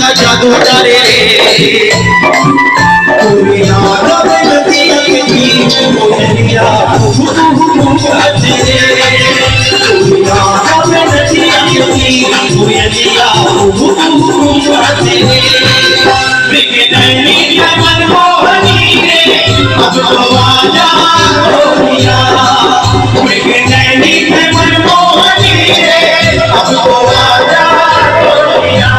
का जादू डाले पूरी रात बनती अकेली कोयलिया गाते पूरी रात बनती अकेली कोयलिया गाते बिगड़नी है मनमोहनी रे अब तो आजा गोरिया बिगड़नी है मनमोहनी रे अब तो आजा गोरिया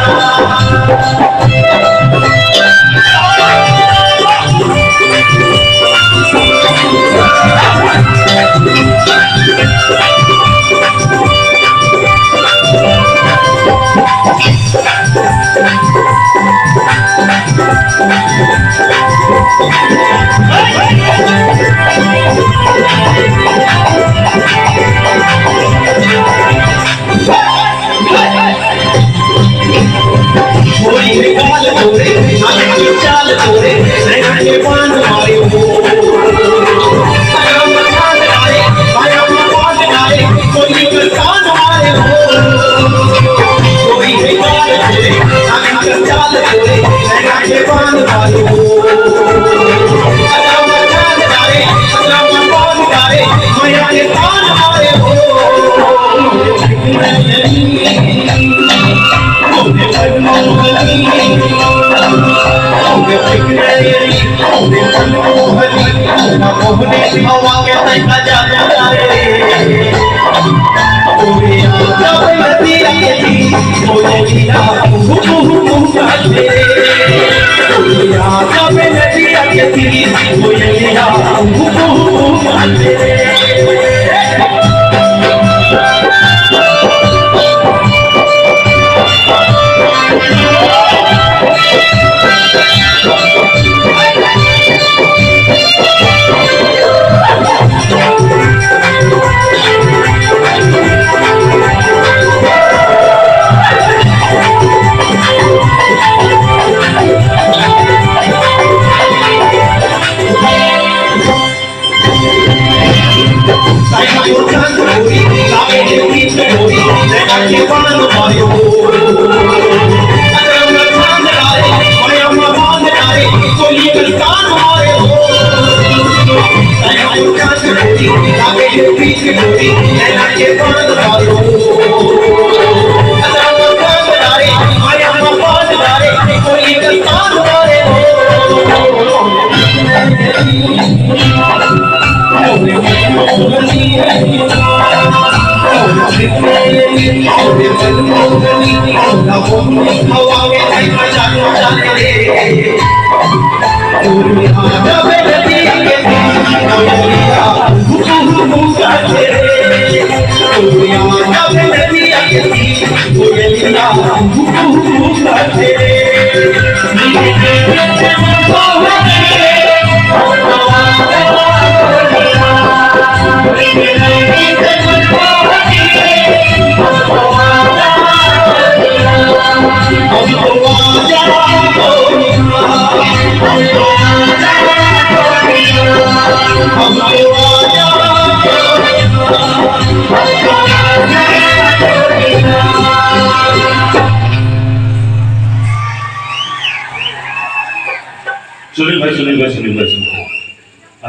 सुनील भाई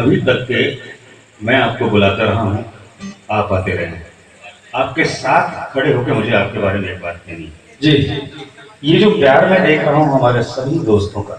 अभी तक के मैं आपको बुलाता रहा हूँ, आप आते रहे। आपके साथ खड़े होकर मुझे आपके बारे में एक बात कहनी है। जी, ये जो प्यार मैं देख रहा हूँ हमारे सभी दोस्तों का,